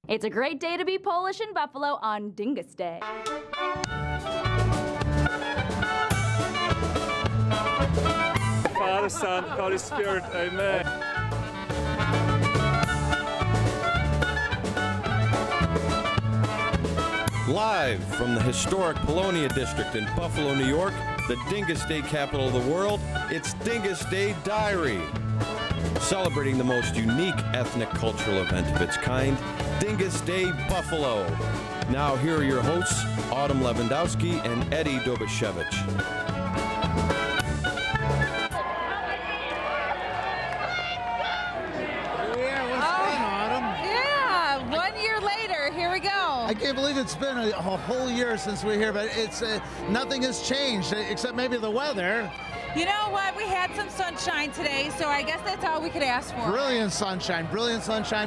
It's a great day to be Polish in Buffalo on Dyngus Day. Father, Son, Holy Spirit, amen. Live from the historic Polonia district in Buffalo, New York, the Dyngus Day capital of the world, it's Dyngus Day Diary. Celebrating the most unique ethnic cultural event of its kind, Dyngus Day Buffalo. Now here are your hosts, Autumn Lewandowski and Eddy Dobosiewicz. I can't believe it's been a whole year since we're here, but it's nothing has changed except maybe the weather. You know what? We had some sunshine today, so I guess that's all we could ask for. Brilliant sunshine,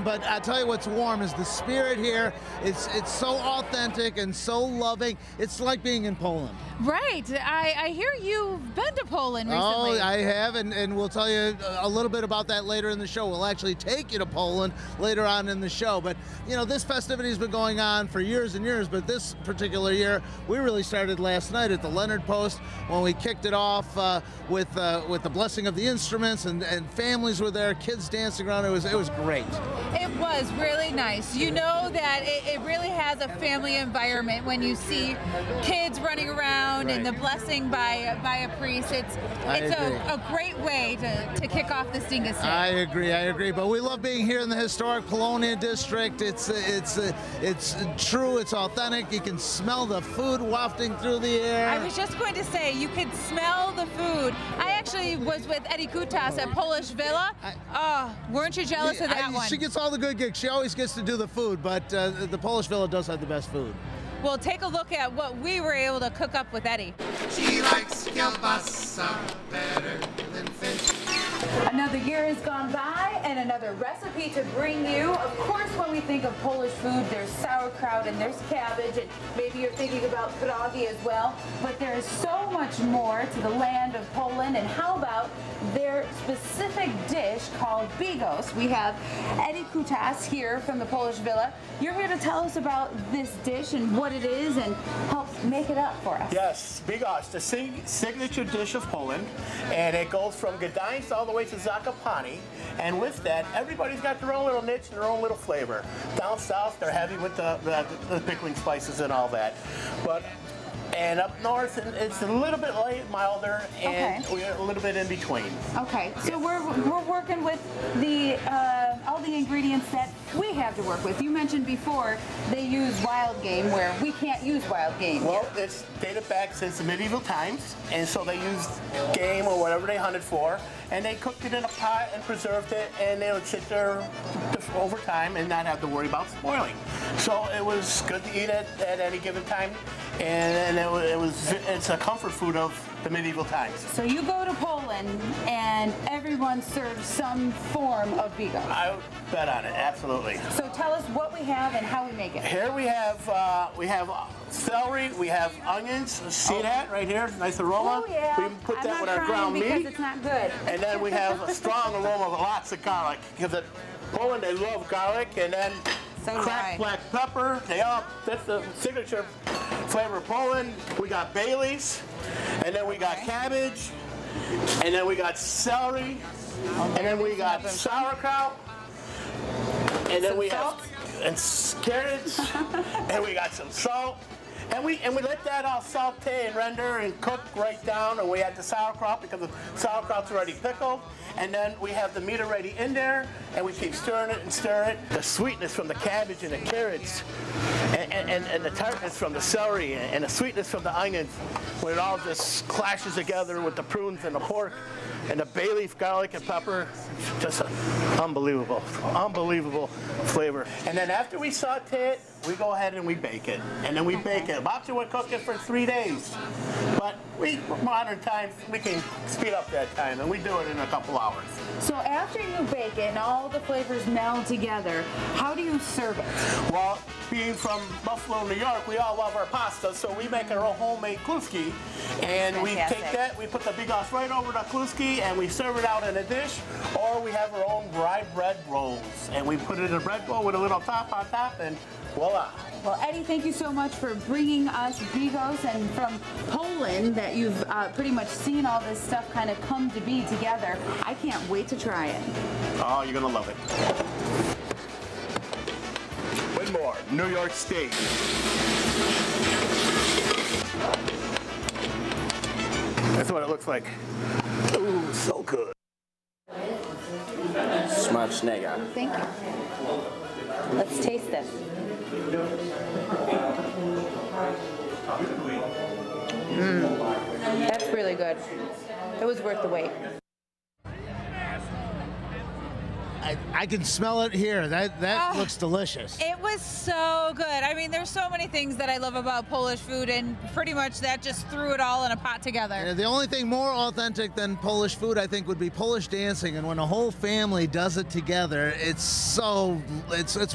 but I'll tell you what's warm is the spirit here. It's so authentic and so loving. It's like being in Poland. Right. I hear you've been to Poland recently. Oh, I have, and we'll tell you a little bit about that later in the show. We'll actually take you to Poland later on in the show. But, you know, this festivity has been going on for years and years, but this particular year, we really started last night at the Leonard Post when we kicked it off with the blessing of the instruments, and families were there, kids dancing around. It was great. It was really nice. You know that it really has a family environment when you see kids running around. Right. And the blessing by a priest. It's a great way to kick off this Dyngus Day. I agree. But we love being here in the historic Polonia district. It's true. It's authentic. You can smell the food wafting through the air. I was just going to say you could smell the food. I actually was with Eddy Dobosiewicz at Polish Villa. Weren't you jealous of that one? She gets all the good gigs. She always gets to do the food, but the Polish Villa does have the best food. Well, take a look at what we were able to cook up with Eddy. She likes kielbasa better than fish. Another year has gone by and another recipe to bring you. Of course, when we think of Polish food, there's sauerkraut and there's cabbage, and maybe you're thinking about pierogi as well. But there is so much more to the land of Poland. And how about their specific dish called bigos? We have Eddy Dobosiewicz here from the Polish Villa. You're here to tell us about this dish and what it is and help make it up for us. Yes, bigos, the signature dish of Poland, and it goes from Gdańsk all the way to Zakopane, and with that, everybody's got their own little niche and their own little flavor. Down south, they're heavy with the pickling spices and all that, and up north, it's a little bit milder, and we're a little bit in between. Okay, so we're working with the all the ingredients that we have to work with. You mentioned before they use wild game where we can't use wild game. Well, it's dated back since the medieval times, and so they used game or whatever they hunted for, and they cooked it in a pot and preserved it, and they would sit there over time and not have to worry about spoiling. So it was good to eat it at any given time, and it's a comfort food of the medieval times. So you go to Poland and everyone serves some form of bigos. I would bet on it, absolutely. So tell us what we have and how we make it. Here we have celery, we have onions. See that right here? Nice aroma. Oh yeah. We put that with our ground meat. Because it's not good. And then we have a strong aroma of lots of garlic. Because in Poland they love garlic, and then cracked black pepper. That's the signature flavor of Poland. We got bay leaves, and then we got cabbage, and then we got celery, and then we got sauerkraut, and then we have carrots, and we got some salt. And we let that all saute and render and cook right down, and we add the sauerkraut because the sauerkraut's already pickled. And then we have the meat already in there, and we keep stirring it and stirring it. The sweetness from the cabbage and the carrots, and the tartness from the celery, and the sweetness from the onions, when it all just clashes together with the prunes and the pork, and the bay leaf, garlic, and pepper, just unbelievable flavor. And then after we saute it, we go ahead and we bake it. And then we bake it. Bobster would cook it for 3 days. But modern times, we can speed up that time, and we do it in a couple hours. So after you bake it and all the flavors meld together, how do you serve it? Well, being from Buffalo, New York, we all love our pasta, so we make our own homemade kluski. And we take that, we put the bigos right over the kluski, and we serve it out in a dish, or we have our own rye bread rolls. And we put it in a bread bowl with a little top on top, and voila. Well, Eddy, thank you so much for bringing us bigos, and from Poland that you've pretty much seen all this stuff kind of come to be together. I can't wait to try it. Oh, you're gonna love it. One more, New York State. That's what it looks like. Ooh, so good. Smacznego. Thank you. Let's taste this. That's really good. It was worth the wait. I can smell it here. That looks delicious. It was so good. I mean, there's so many things that I love about Polish food, and pretty much that just threw it all in a pot together. Yeah, the only thing more authentic than Polish food, I think, would be Polish dancing, and when a whole family does it together, it's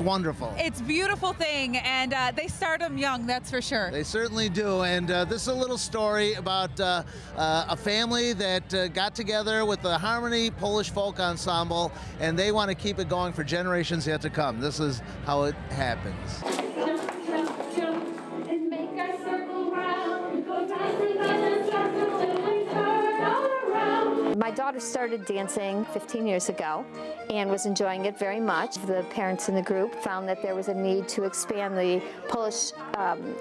wonderful. It's a beautiful thing, and they start them young, that's for sure. They certainly do, and this is a little story about a family that got together with the Harmony Polish Folk Ensemble, and they want to keep it going for generations yet to come. This is how it happens. My daughter started dancing 15 years ago and was enjoying it very much. The parents in the group found that there was a need to expand the Polish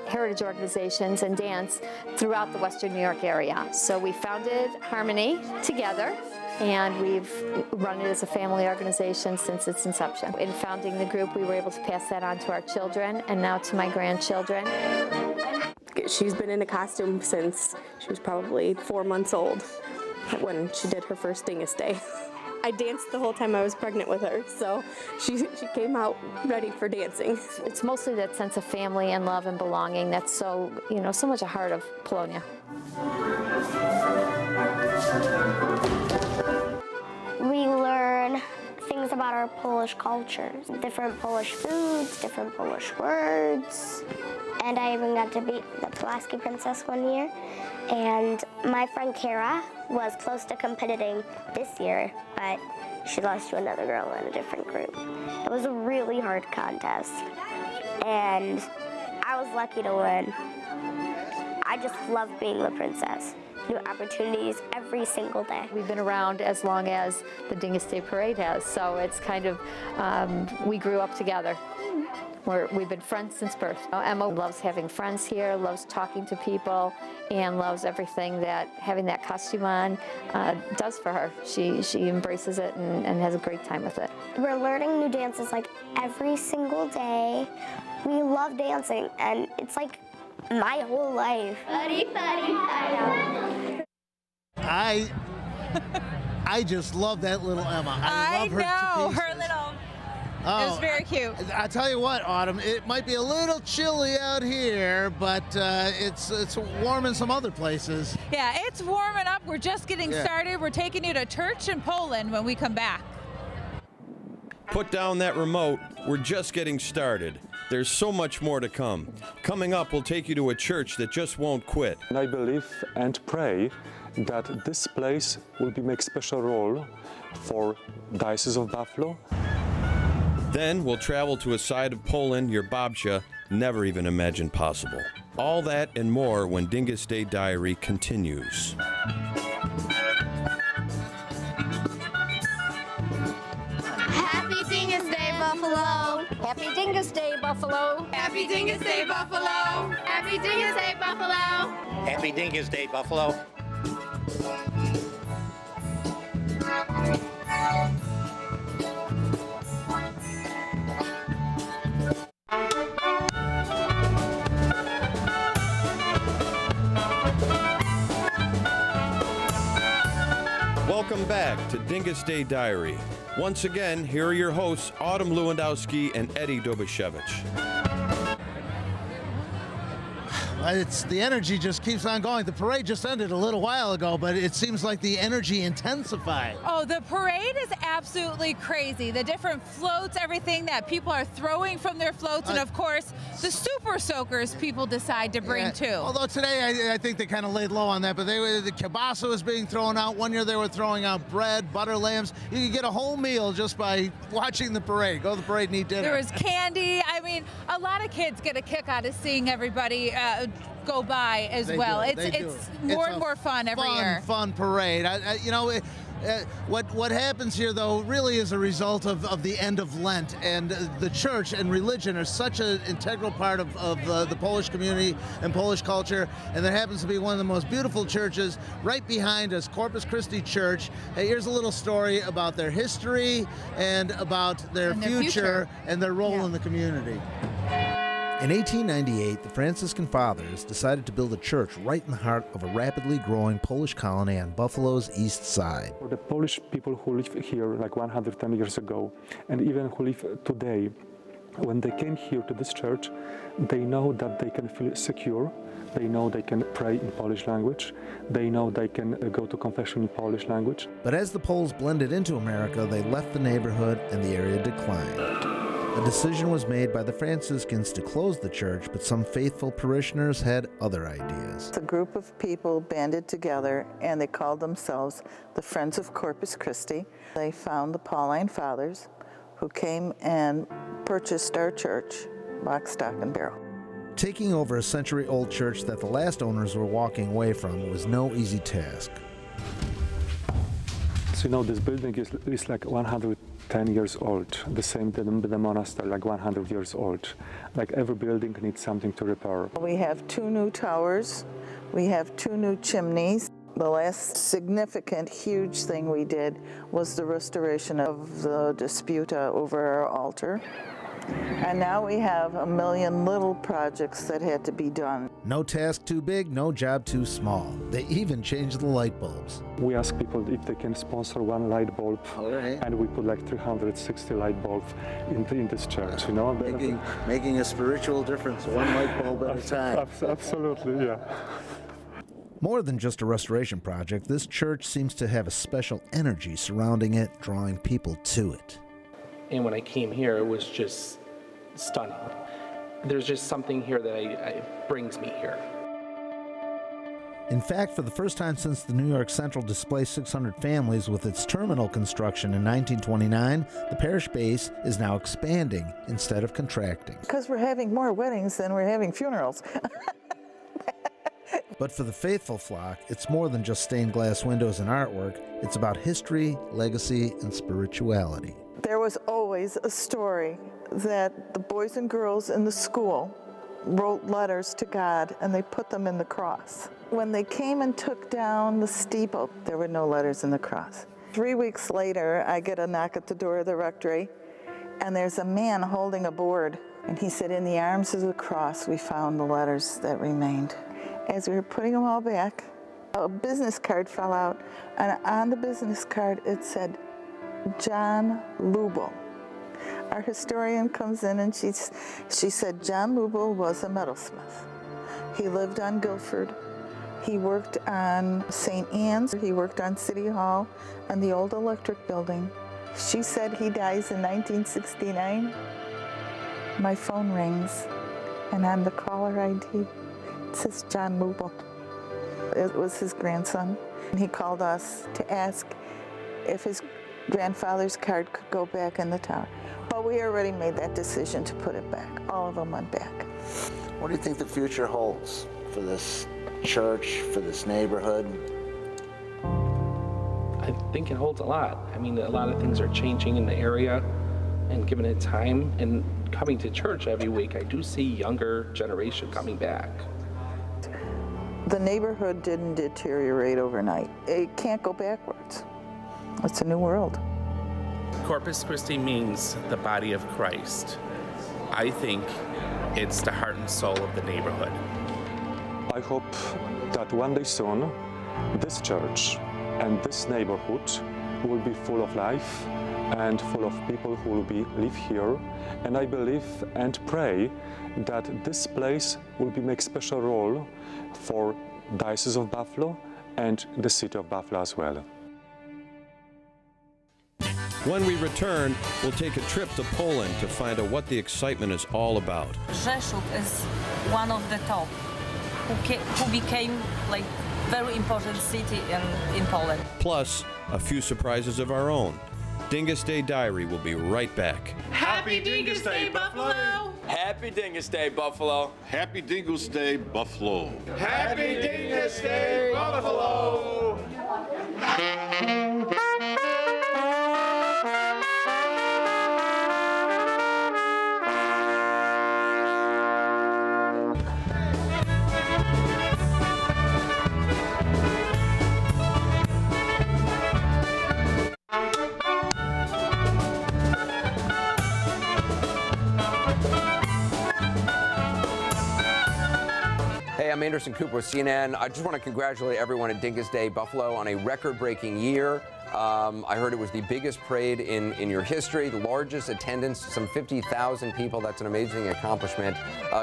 heritage organizations and dance throughout the Western New York area. So we founded Harmony together, and we've run it as a family organization since its inception. In founding the group, we were able to pass that on to our children and now to my grandchildren. She's been in a costume since she was probably 4 months old when she did her first Dyngus Day. I danced the whole time I was pregnant with her, so she came out ready for dancing. It's mostly that sense of family and love and belonging that's so, so much a heart of Polonia. We learn things about our Polish cultures, different Polish foods, different Polish words. And I even got to be the Pulaski princess one year. And my friend Kara was close to competing this year, but she lost to another girl in a different group. It was a really hard contest, and I was lucky to win. I just love being the princess. New opportunities every single day. We've been around as long as the Dyngus Day Parade has, so it's kind of, we grew up together. We've been friends since birth. Emma loves having friends here, loves talking to people, and loves everything that having that costume on does for her. She embraces it and has a great time with it. We're learning new dances like every single day. We love dancing, and it's like my whole life. I just love that little Emma. I love her to pieces. Her little. Oh, it was very cute. I tell you what, Autumn, it might be a little chilly out here, but it's warm in some other places. Yeah, it's warming up. We're just getting started. We're taking you to church in Poland when we come back. Put down that remote. We're just getting started. There's so much more to come. Coming up, we'll take you to a church that just won't quit. And I believe and pray that this place will make special role for Diocese of Buffalo. Then we'll travel to a side of Poland your babcia never even imagined possible. All that and more when Dyngus Day Diary continues. Happy Dyngus Day, Buffalo! Happy Dyngus Day, Buffalo! Happy Dyngus Day, Buffalo! Happy Dyngus Day, Buffalo! Happy Dyngus Day, Buffalo! Welcome back to Dyngus Day Diary. Once again, here are your hosts, Autumn Lewandowski and Eddy Dobosiewicz. The energy just keeps on going. The parade just ended a little while ago, but it seems like the energy intensified. Oh, the parade is absolutely crazy. The different floats, everything that people are throwing from their floats, and of course, the super soakers people decide to bring too. Although today I think they kind of laid low on that, but the kielbasa was being thrown out. One year they were throwing out bread, butter lambs. You could get a whole meal just by watching the parade. Go to the parade and eat dinner. There was candy. I mean, a lot of kids get a kick out of seeing everybody go by as well. It's more and more fun every year. Fun parade. You know, what happens here, though, really is a result of the end of Lent, and the church and religion are such an integral part of the Polish community and Polish culture, and there happens to be one of the most beautiful churches right behind us, Corpus Christi Church. Hey, here's a little story about their history and about their future and their role in the community. In 1898, the Franciscan Fathers decided to build a church right in the heart of a rapidly growing Polish colony on Buffalo's east side. For the Polish people who live here like 110 years ago, and even who live today, when they came here to this church, they know that they can feel secure. They know they can pray in Polish language. They know they can go to confession in Polish language. But as the Poles blended into America, they left the neighborhood and the area declined. A decision was made by the Franciscans to close the church, but some faithful parishioners had other ideas. A group of people banded together and they called themselves the Friends of Corpus Christi. They found the Pauline Fathers who came and purchased our church, lock, stock, and barrel. Taking over a century-old church that the last owners were walking away from was no easy task. So, you know, this building is like 110 years old. The same the monastery, like 100 years old. Like every building needs something to repair. We have 2 new towers. We have 2 new chimneys. The last significant, huge thing we did was the restoration of the disputa over our altar. And now we have a million little projects that had to be done. No task too big, no job too small. They even changed the light bulbs. We ask people if they can sponsor 1 light bulb, and we put like 360 light bulbs in this church, you know. Making a spiritual difference, 1 light bulb at a time. Absolutely, yeah. More than just a restoration project, this church seems to have a special energy surrounding it, drawing people to it. And when I came here, it was just stunning. There's just something here that brings me here. In fact, for the first time since the New York Central displaced 600 families with its terminal construction in 1929, the parish base is now expanding instead of contracting. Because we're having more weddings than we're having funerals. But for the faithful flock, it's more than just stained glass windows and artwork. It's about history, legacy, and spirituality. There was always a story that the boys and girls in the school wrote letters to God and they put them in the cross. When they came and took down the steeple, there were no letters in the cross. 3 weeks later, I get a knock at the door of the rectory, and there's a man holding a board. And he said, "In the arms of the cross, we found the letters that remained." As we were putting them all back, a business card fell out, and on the business card it said, John Lubel. Our historian comes in and she said John Lubel was a metalsmith. He lived on Guilford. He worked on St. Anne's. He worked on City Hall and the old electric building. She said he dies in 1969. My phone rings, and on the caller ID, it says John Lubel. It was his grandson. And he called us to ask if his grandfather's card could go back in the tower. But we already made that decision to put it back. All of them went back. What do you think the future holds for this church, for this neighborhood? I think it holds a lot. I mean, a lot of things are changing in the area, and given it time, and coming to church every week, I do see younger generation coming back. The neighborhood didn't deteriorate overnight. It can't go backwards. It's a new world. Corpus Christi means the body of Christ. I think it's the heart and soul of the neighborhood. I hope that one day soon, this church and this neighborhood will be full of life and full of people who will live here. And I believe and pray that this place will make special role for Diocese of Buffalo and the city of Buffalo as well. When we return, we'll take a trip to Poland to find out what the excitement is all about. Rzeszów is one of the top who became like very important city in Poland. Plus, a few surprises of our own. Dyngus Day Diary will be right back. Happy Dyngus Day, Buffalo! Happy Dyngus Day, Buffalo! Happy Dyngus Day, Buffalo! Happy Dyngus Day, Buffalo! Hey, I'm Anderson Cooper with CNN. I just want to congratulate everyone at Dyngus Day Buffalo on a record-breaking year. I heard it was the biggest parade in your history, the largest attendance, some 50,000 people. That's an amazing accomplishment.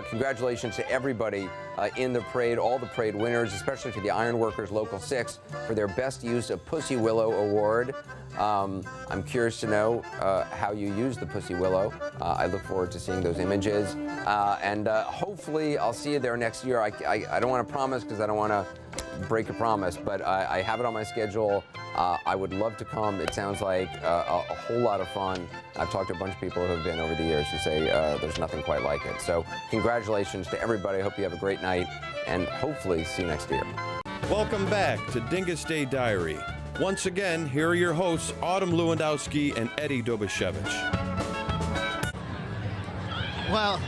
Congratulations to everybody in the parade, all the parade winners, especially to the Ironworkers Local 6 for their Best Use of Pussy Willow Award. I'm curious to know how you use the Pussy Willow. I look forward to seeing those images. And hopefully I'll see you there next year. I don't want to promise because I don't want to break a promise, but I have it on my schedule. I would love to come. It sounds like a whole lot of fun. I've talked to a bunch of people who have been over the years who say there's nothing quite like it. So congratulations to everybody. I hope you have a great night, and hopefully see you next year. Welcome back to Dyngus Day Diary. Once again, here are your hosts, Autumn Lewandowski and Eddy Dobosiewicz. Well,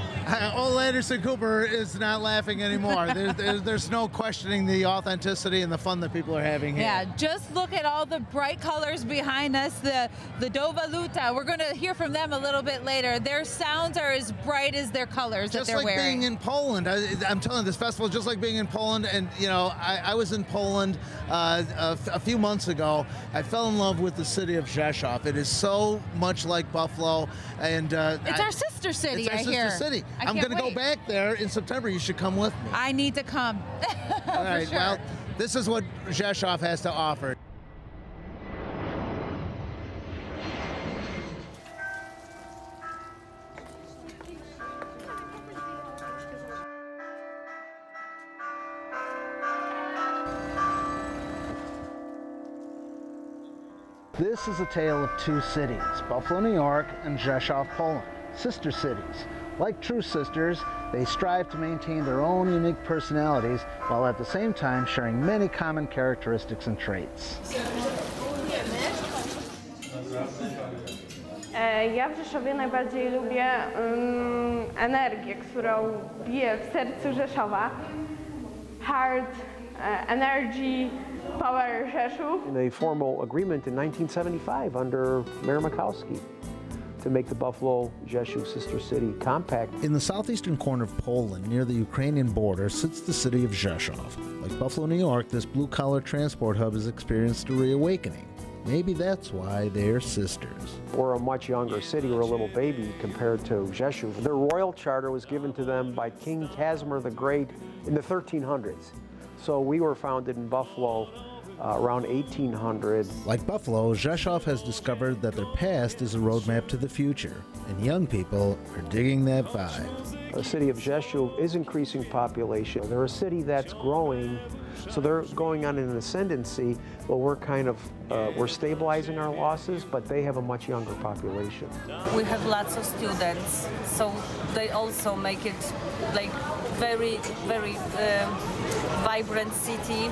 old Anderson Cooper is not laughing anymore. There's no questioning the authenticity and the fun that people are having here. Yeah, just look at all the bright colors behind us, the Dovaluta. We're going to hear from them a little bit later. Their sounds are as bright as their colors that they're wearing. Just like being in Poland. I'm telling you, this festival is just like being in Poland. And, you know, I was in Poland a few months ago. I fell in love with the city of Rzeszów. It is so much like Buffalo. And it's our sister city, I hear. It's our sister city. I'm going to go back there in September. You should come with me. I need to come. All right, sure. Well, this is what Rzeszów has to offer. This is a tale of two cities, Buffalo, New York, and Rzeszów, Poland, sister cities. Like true sisters, they strive to maintain their own unique personalities while at the same time sharing many common characteristics and traits. Ja w Rzeszowie najbardziej lubię energię, którą bije w sercu Rzeszowa. Heart, energy, power Rzeszów. In a formal agreement in 1975 under Mayor Makowski to make the Buffalo-Rzeszów Sister City compact. In the southeastern corner of Poland, near the Ukrainian border, sits the city of Rzeszów. Like Buffalo, New York, this blue-collar transport hub has experienced a reawakening. Maybe that's why they're sisters. We're a much younger city. We're a little baby compared to Rzeszów. Their royal charter was given to them by King Casimir the Great in the 1300s. So we were founded in Buffalo around 1800. Like Buffalo, Rzeszów has discovered that their past is a roadmap to the future, and young people are digging that vibe. The city of Rzeszów is increasing population. They're a city that's growing, so they're going on an ascendancy. Well, we're kind of, we're stabilizing our losses, but they have a much younger population. We have lots of students, so they also make it like very, very vibrant city.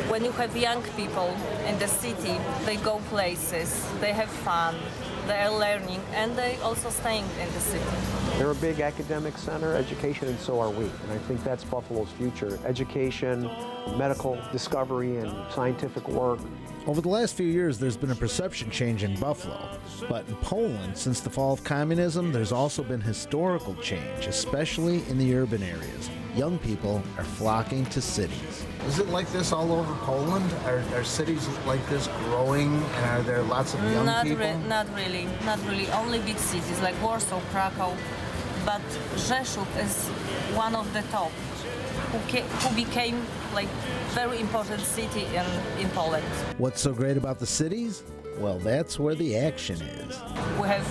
When you have young people in the city, they go places, they have fun, they are learning, and they also staying in the city. They're a big academic center, education, and so are we. And I think that's Buffalo's future. Education, medical discovery, and scientific work. Over the last few years, there's been a perception change in Buffalo. But in Poland, since the fall of communism, there's also been historical change, especially in the urban areas. Young people are flocking to cities. Is it like this all over Poland? Are cities like this growing, and are there lots of young people? Not really. Only big cities like Warsaw, Krakow. But Rzeszów is one of the top who became like very important city in Poland. What's so great about the cities? Well, that's where the action is. We have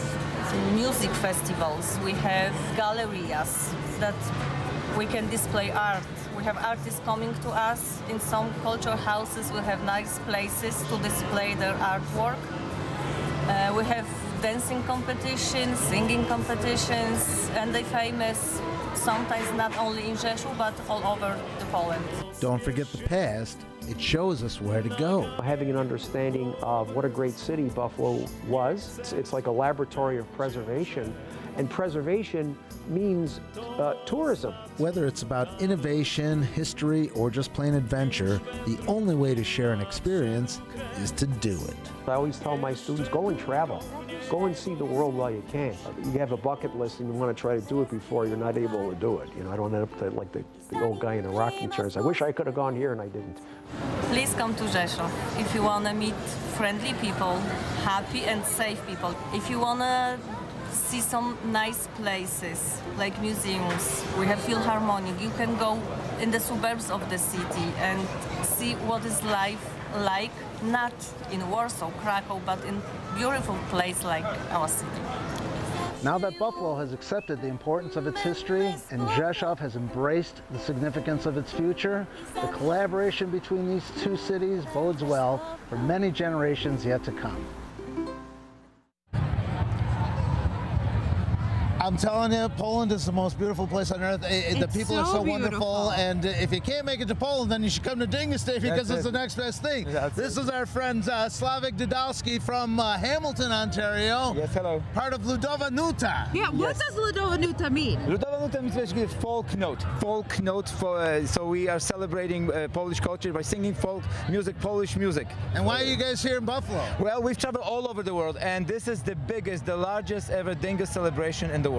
music festivals, we have galleries that we can display art. We have artists coming to us. In some cultural houses we have nice places to display their artwork. We have dancing competitions, singing competitions, and they're famous sometimes not only in Rzeszów but all over Poland. Don't forget the past. It shows us where to go. Having an understanding of what a great city Buffalo was, it's like a laboratory of preservation, and preservation means tourism. Whether it's about innovation, history, or just plain adventure, the only way to share an experience is to do it. I always tell my students, go and travel. Go and see the world while you can. You have a bucket list and you want to try to do it before you're not able to do it. You know, I don't end up like the old guy in the rocking chairs. I wish I could have gone here and I didn't. Please come to Rzeszów if you want to meet friendly people, happy and safe people. If you want to see some nice places like museums, we have Philharmonic. You can go in the suburbs of the city and see what is life like, not in Warsaw, Krakow, but in beautiful place like our city. Now that Buffalo has accepted the importance of its history and Rzeszów has embraced the significance of its future, the collaboration between these two cities bodes well for many generations yet to come. I'm telling you, Poland is the most beautiful place on earth. The people are so wonderful, and if you can't make it to Poland, then you should come to Dyngus Day because it's the next best thing. This is our friend Eddy Dobosiewicz from Hamilton, Ontario. Yes, hello. Part of Ludowa Nuta. Yeah, what does Ludowa Nuta mean? Ludowa Nuta means basically folk note. Folk note, so we are celebrating Polish culture by singing folk music, Polish music. And why are you guys here in Buffalo? Well, we've traveled all over the world, and this is the biggest, the largest ever Dyngus celebration in the world.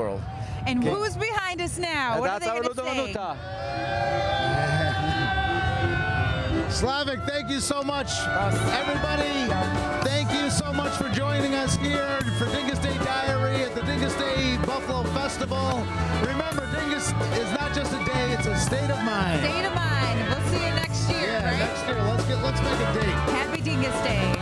And who's behind us now? What are they going to sing? Slavic, thank you so much. Everybody, thank you so much for joining us here for Dyngus Day Diary at the Dyngus Day Buffalo Festival. Remember, Dyngus is not just a day, it's a state of mind. State of mind. We'll see you next year, Yeah, right? next year. Let's make a date. Happy Dyngus Day.